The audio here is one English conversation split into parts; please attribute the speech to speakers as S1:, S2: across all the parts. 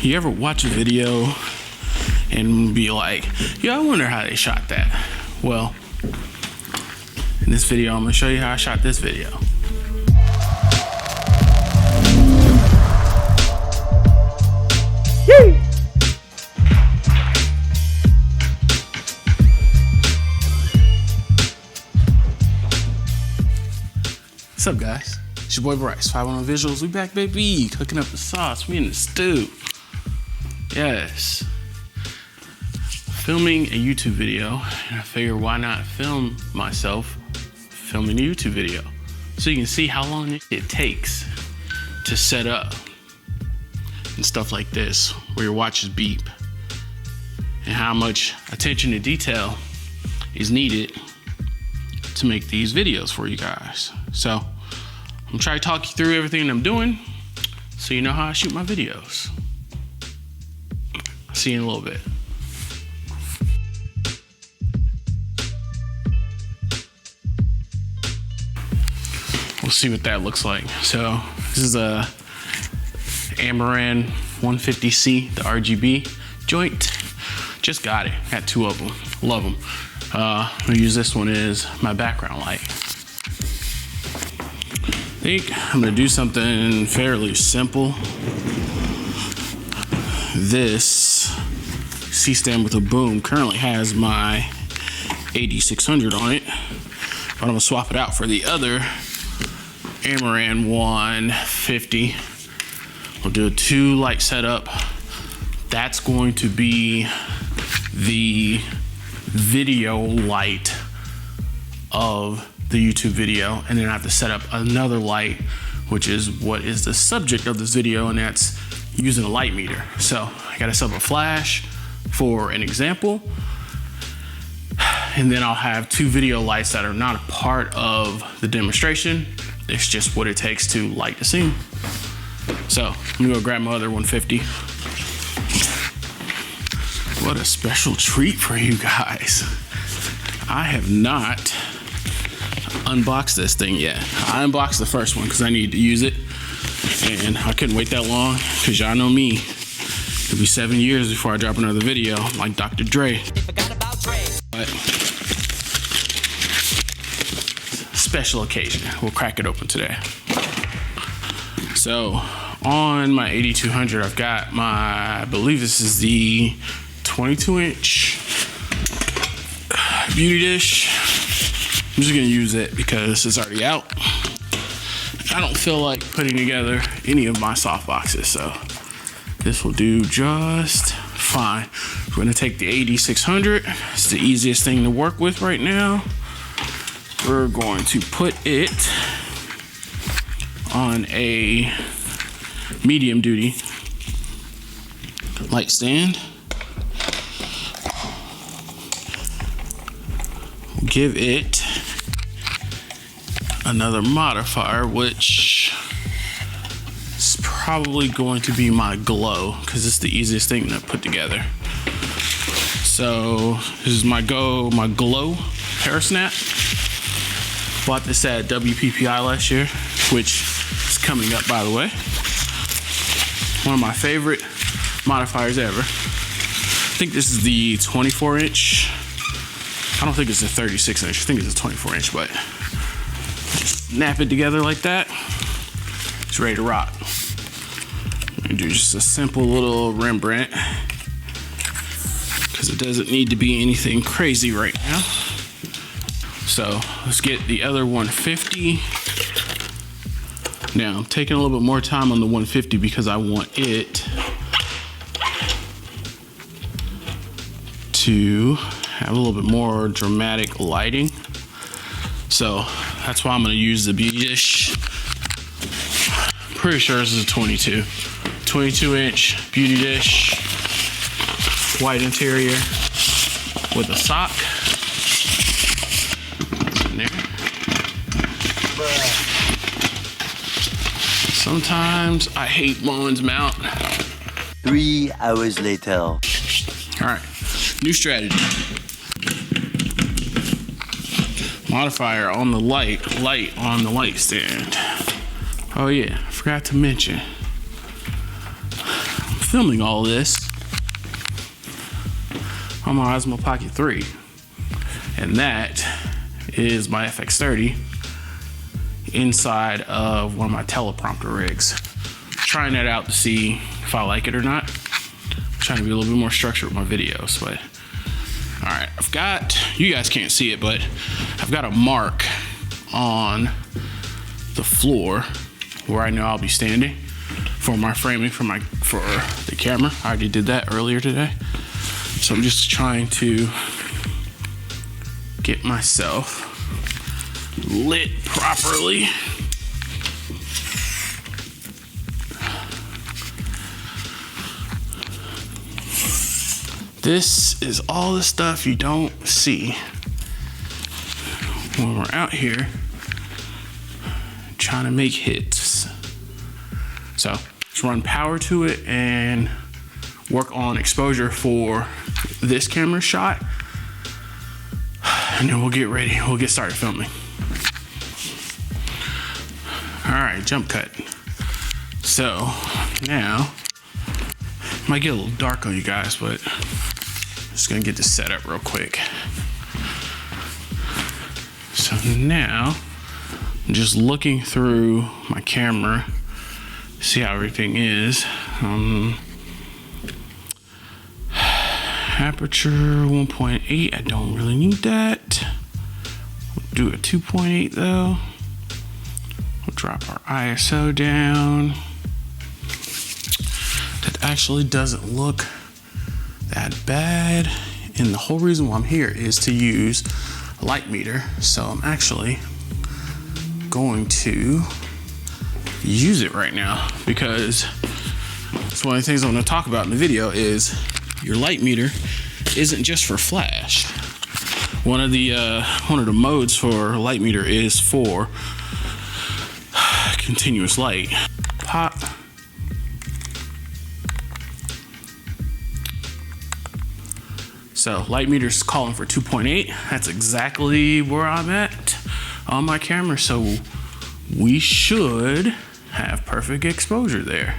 S1: You ever watch a video and be like, yeah, I wonder how they shot that? Well, in this video, I'm gonna show you how I shot this video. Yay! What's up, guys? It's your boy Bryce, 510 Visualz. We back, baby. Cooking up the sauce. We in the stew. Yes. Filming a YouTube video, and I figure why not film myself filming a YouTube video so you can see how long it takes to set up and stuff like this, where your watches beep, and how much attention to detail is needed to make these videos for you guys. So I'm gonna try to talk you through everything I'm doing so you know how I shoot my videos. See you in a little bit. We'll see what that looks like. So this is a Amaran 150C, the RGB joint. Just got it. Got two of them. Love them. I'm gonna use this one as my background light. I think I'm gonna do something fairly simple. This C-stand with a boom currently has my 8600 on it, but I'm gonna swap it out for the other Amaran 150. We'll do a 2 light setup. That's going to be the video light of the YouTube video, and then I have to set up another light, which is what is the subject of this video, and that's using a light meter. So I gotta set up a flash for an example, and then I'll have 2 video lights that are not a part of the demonstration. It's just what it takes to light the scene. So I'm gonna go grab my other 150. What a special treat for you guys. I have not unboxed this thing yet. I unboxed the first one because I needed to use it, and I couldn't wait that long because y'all know me. It'll be 7 years before I drop another video like Dr. Dre. But special occasion. We'll crack it open today. So on my 8200, I've got my, I believe this is the 22-inch beauty dish. I'm just gonna use it because it's already out. I don't feel like putting together any of my soft boxes, so this will do just fine. We're gonna take the 8600. It's the easiest thing to work with right now. We're going to put it on a medium duty light stand. Give it another modifier, which is probably going to be my glow, because it's the easiest thing to put together. So this is my glow hair snap. Bought this at WPPI last year, which is coming up, by the way. One of my favorite modifiers ever. I think this is the 24-inch. I don't think it's a 36-inch. I think it's a 24-inch, but just snap it together like that. It's ready to rock. I'm gonna do just a simple little Rembrandt because it doesn't need to be anything crazy right now. So let's get the other 150. Now I'm taking a little bit more time on the 150 because I want it to have a little bit more dramatic lighting. So that's why I'm gonna use the beauty dish. Pretty sure this is a 22-inch beauty dish, white interior with a sock. In there. Sometimes I hate Moen's mount.
S2: 3 hours later.
S1: All right, new strategy. Modifier on the light on the light stand. Oh yeah, I forgot to mention, filming all this on my Osmo Pocket 3. And that is my FX30 inside of one of my teleprompter rigs. Trying that out to see if I like it or not. I'm trying to be a little bit more structured with my videos, but all right, I've got, you guys can't see it, but I've got a mark on the floor where I know I'll be standing for my framing for the camera. I already did that earlier today. So I'm just trying to get myself lit properly. This is all the stuff you don't see when we're out here trying to make hits. So let's run power to it and work on exposure for this camera shot, and then we'll get ready. We'll get started filming. All right, jump cut. So now, might get a little dark on you guys, but just gonna get this set up real quick. So now, I'm just looking through my camera, see how everything is. Aperture 1.8, I don't really need that. We'll do a 2.8 though. We'll drop our ISO down. That actually doesn't look that bad. And the whole reason why I'm here is to use a light meter. So I'm actually going to use it right now, because it's one of the things I'm going to talk about in the video is your light meter isn't just for flash. One of the modes for light meter is for continuous light. Pop. So light meter's calling for 2.8. That's exactly where I'm at on my camera. So we should have perfect exposure there.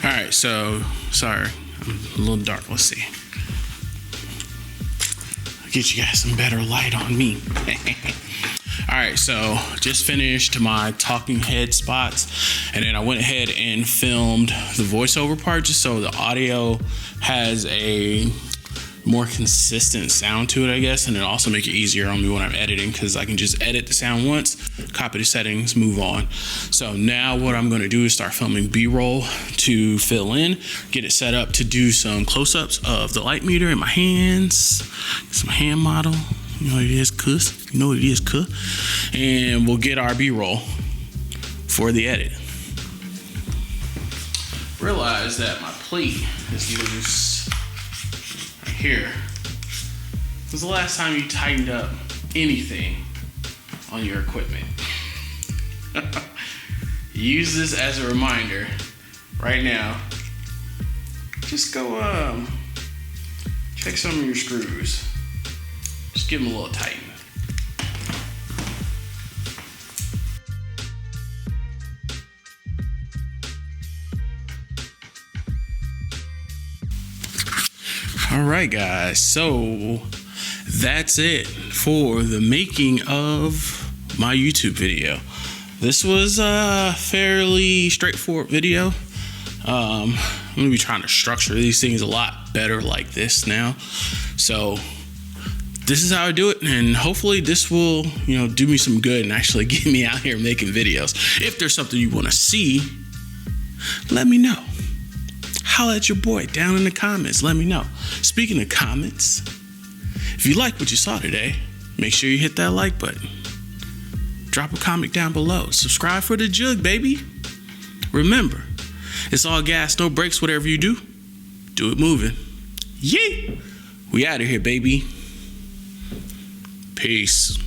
S1: All right, so sorry, I'm a little dark. Let's see. I'll get you guys some better light on me. All right, so just finished my talking head spots, and then I went ahead and filmed the voiceover part just so the audio has a more consistent sound to it, I guess, and it also make it easier on me when I'm editing, because I can just edit the sound once, copy the settings, move on. So now what I'm going to do is start filming B-roll to fill in, get it set up to do some close-ups of the light meter in my hands, some hand model. You know what it is, cuss. You know what it is, cuss. And we'll get our B-roll for the edit. Realize that my plate is loose right here. When's the last time you tightened up anything on your equipment? Use this as a reminder right now. Just go check some of your screws. Just give them a little tighten. All right, guys, so that's it for the making of my YouTube video. This was a fairly straightforward video. I'm gonna be trying to structure these things a lot better like this now. So this is how I do it, and hopefully this will, do me some good and actually get me out here making videos. If there's something you want to see, let me know. Holla at your boy down in the comments. Let me know. Speaking of comments, if you like what you saw today, make sure you hit that like button. Drop a comment down below. Subscribe for the jug, baby. Remember, it's all gas, no brakes. Whatever you do it moving. Yeah, we out of here, baby. Peace.